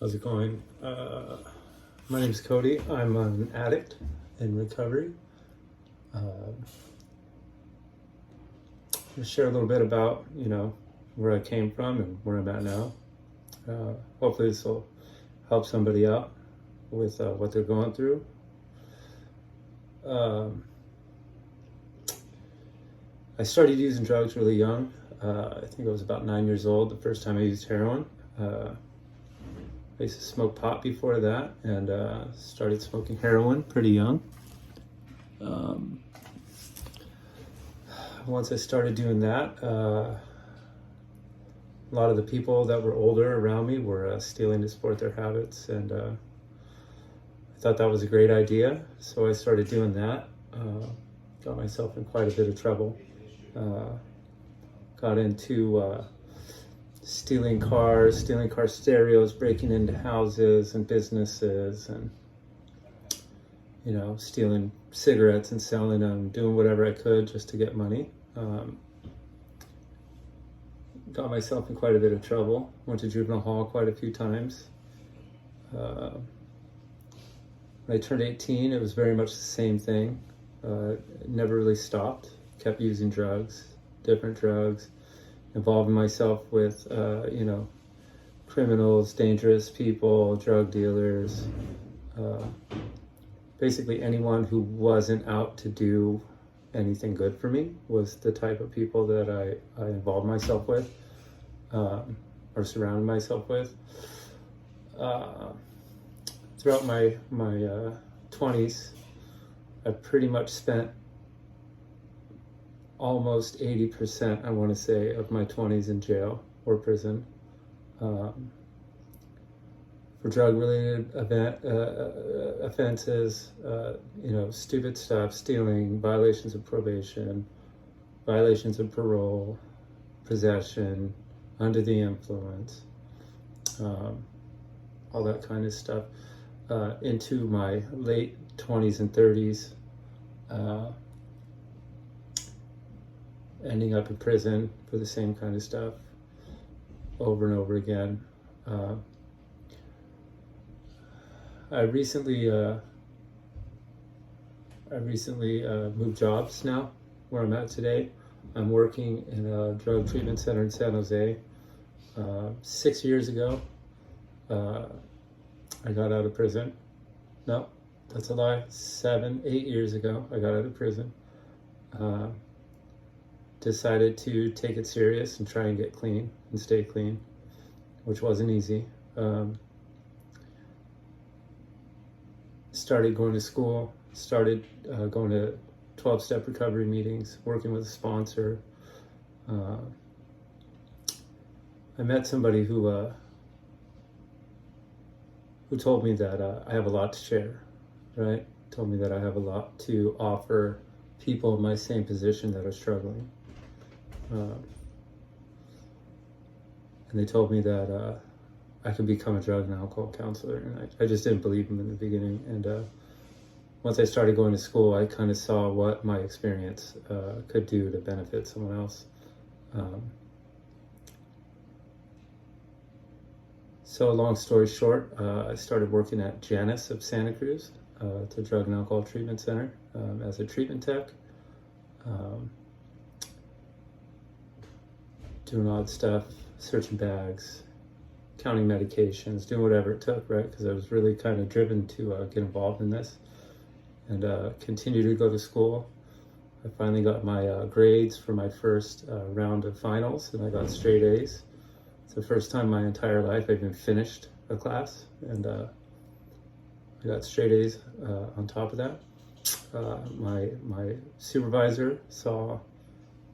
How's it going? My name's Cody. I'm an addict in recovery. I'll share a little bit about, where I came from and where I'm at now. Hopefully this will help somebody out with what they're going through. I started using drugs really young. I think I was about 9 years old the first time I used heroin. I used to smoke pot before that, and started smoking heroin pretty young. Once I started doing that, a lot of the people that were older around me were stealing to support their habits, and I thought that was a great idea, so I started doing that. Got myself in quite a bit of trouble. Got into stealing car stereos, breaking into houses and businesses, and stealing cigarettes and selling them, doing whatever I could just to get money. Got myself in quite a bit of trouble. Went to juvenile hall quite a few times. When I turned 18, it was very much the same thing. Never really stopped. Kept using drugs, different drugs, involving myself with, criminals, dangerous people, drug dealers, basically anyone who wasn't out to do anything good for me was the type of people that I involved myself with, or surrounded myself with. Throughout my 20s, I pretty much spent almost 80%, I want to say, of my 20s in jail or prison for drug-related offenses, stupid stuff, stealing, violations of probation, violations of parole, possession, under the influence, all that kind of stuff, into my late 20s and 30s. Ending up in prison for the same kind of stuff over and over again. I recently moved jobs now, where I'm at today. I'm working in a drug treatment center in San Jose. 6 years ago, I got out of prison. No, that's a lie. 8 years ago, I got out of prison. Decided to take it serious and try and get clean and stay clean, which wasn't easy. Started going to school, started going to 12-step recovery meetings, working with a sponsor. I met somebody who told me that I have a lot to share, right? Told me that I have a lot to offer people in my same position that are struggling. And they told me that I could become a drug and alcohol counselor, and I just didn't believe them in the beginning. And once I started going to school, I kind of saw what my experience could do to benefit someone else. So long story short, I started working at Janus of Santa Cruz. It's a drug and alcohol treatment center, as a treatment tech. Doing odd stuff, searching bags, counting medications, doing whatever it took, right? Because I was really kind of driven to get involved in this, and continue to go to school. I finally got my grades for my first round of finals, and I got straight A's. It's the first time in my entire life I've even finished a class, and I got straight A's on top of that. My supervisor saw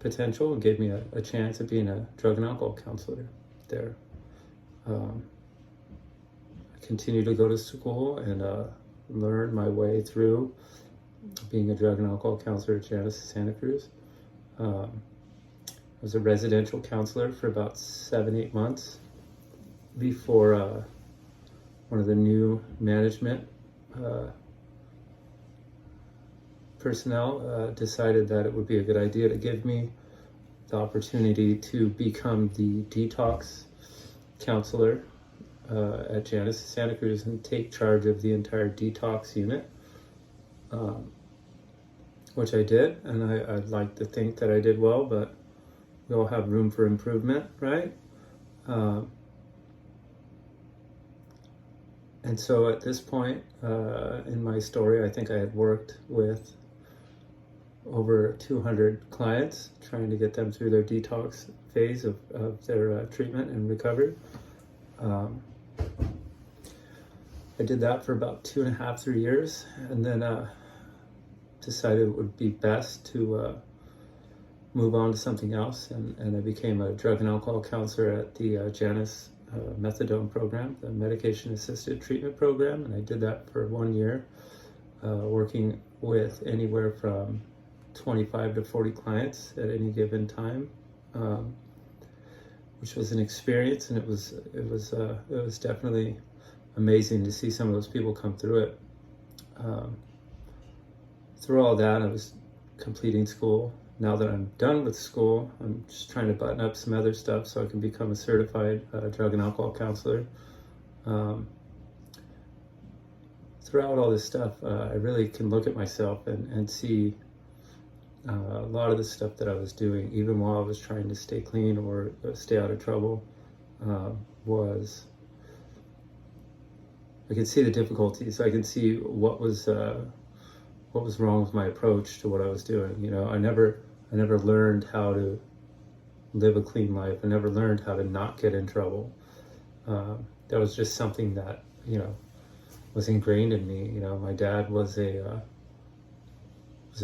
potential and gave me a chance at being a drug and alcohol counselor there. I continued to go to school and learn my way through being a drug and alcohol counselor at Janus Santa Cruz. I was a residential counselor for about 7-8 months before one of the new management personnel decided that it would be a good idea to give me the opportunity to become the detox counselor at Janus Santa Cruz and take charge of the entire detox unit, which I did, and I'd like to think that I did well, but we all have room for improvement, right? And so at this point in my story, I think I had worked with over 200 clients, trying to get them through their detox phase of their treatment and recovery. I did that for about 2.5, 3 years, and then decided it would be best to move on to something else, and I became a drug and alcohol counselor at the Janus methadone program, the medication assisted treatment program, and I did that for 1 year, working with anywhere from 25 to 40 clients at any given time, which was an experience, and it was definitely amazing to see some of those people come through it. Through all that, I was completing school. Now that I'm done with school, I'm just trying to button up some other stuff so I can become a certified drug and alcohol counselor. Throughout all this stuff, I really can look at myself and see a lot of the stuff that I was doing, even while I was trying to stay clean or stay out of trouble, was, I could see the difficulties. I could see what was wrong with my approach to what I was doing. You know, I never learned how to live a clean life. I never learned how to not get in trouble. That was just something that, you know, was ingrained in me. You know, my dad was a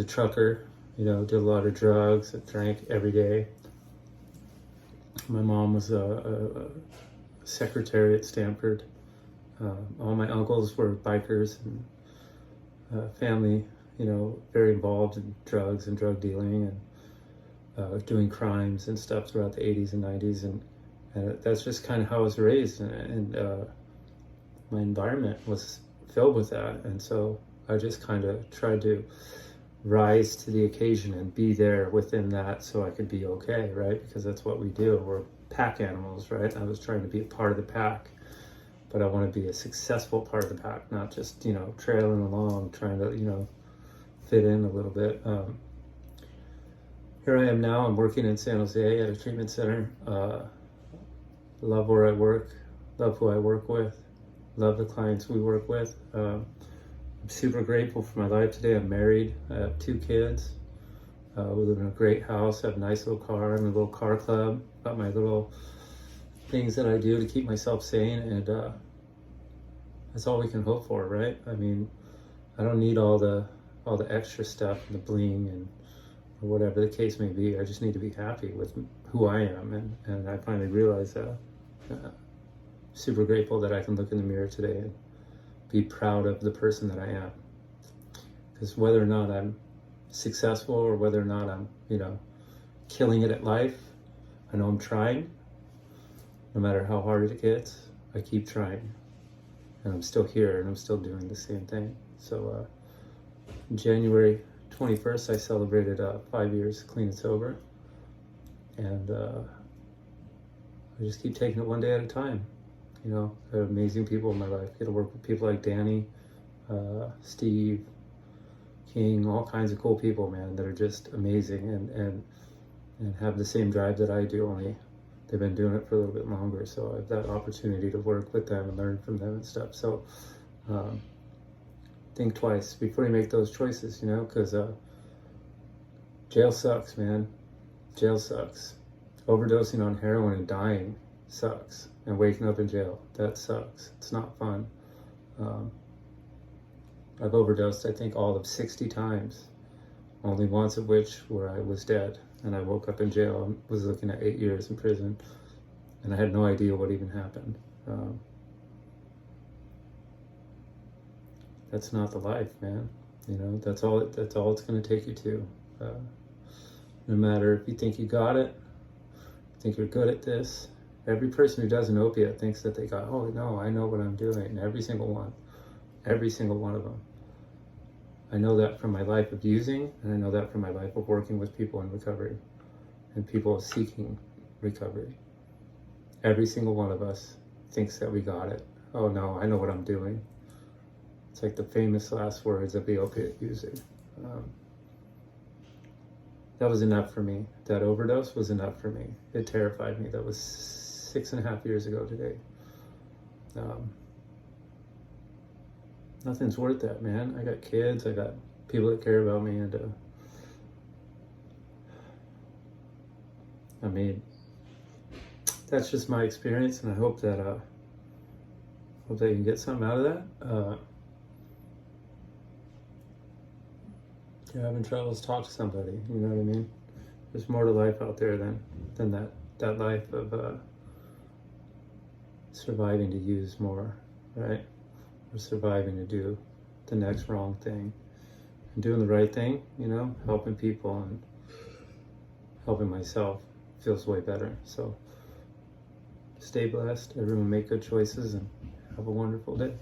trucker, you know, did a lot of drugs, drank every day. My mom was a secretary at Stanford. All my uncles were bikers, and family, you know, very involved in drugs and drug dealing and doing crimes and stuff throughout the 80s and 90s, and that's just kind of how I was raised, and my environment was filled with that, and so I just kind of tried to rise to the occasion and be there within that so I could be okay, right? Because that's what we do. We're pack animals, right? I was trying to be a part of the pack, but I want to be a successful part of the pack, not just, you know, trailing along, trying to, you know, fit in a little bit. Here I am now. I'm working in San Jose at a treatment center. Love where I work, love who I work with, love the clients we work with. I'm super grateful for my life today. I'm married. I have 2 kids. We live in a great house. I have a nice little car. I'm in a little car club. Got my little things that I do to keep myself sane, and that's all we can hope for, right? I mean, I don't need all the extra stuff and the bling and or whatever the case may be. I just need to be happy with who I am, and I finally realized that. Super grateful that I can look in the mirror today and be proud of the person that I am. Because whether or not I'm successful or whether or not I'm, you know, killing it at life, I know I'm trying. No matter how hard it gets, I keep trying. And I'm still here, and I'm still doing the same thing. So January 21st, I celebrated 5 years clean and sober. And I just keep taking it one day at a time. You know, I have amazing people in my life. I get to work with people like Danny, Steve, King, all kinds of cool people, man, that are just amazing and have the same drive that I do, only they've been doing it for a little bit longer. So I have that opportunity to work with them and learn from them and stuff. So think twice before you make those choices, you know, because jail sucks, man. Jail sucks. Overdosing on heroin and dying sucks. And waking up in jail, that sucks. It's not fun. I've overdosed, I think, all of 60 times. Only once of which where I was dead. And I woke up in jail. I was looking at 8 years in prison. And I had no idea what even happened. That's not the life, man. You know, that's all it's going to take you to. No matter if you think you got it, think you're good at this. Every person who does an opiate thinks that they got, oh no, I know what I'm doing. Every single one of them. I know that from my life of using, and I know that from my life of working with people in recovery and people seeking recovery. Every single one of us thinks that we got it. Oh no, I know what I'm doing. It's like the famous last words of the opiate user. That was enough for me. That overdose was enough for me. It terrified me. That was 6.5 years ago today. Nothing's worth that, man. I got kids, I got people that care about me, and I mean, that's just my experience, and I hope that you can get something out of that. If you're having troubles, talk to somebody. You know what I mean? There's more to life out there than that life of surviving to use more, right? Or surviving to do the next wrong thing. And doing the right thing, you know, helping people and helping myself feels way better. So stay blessed, everyone make good choices, and have a wonderful day.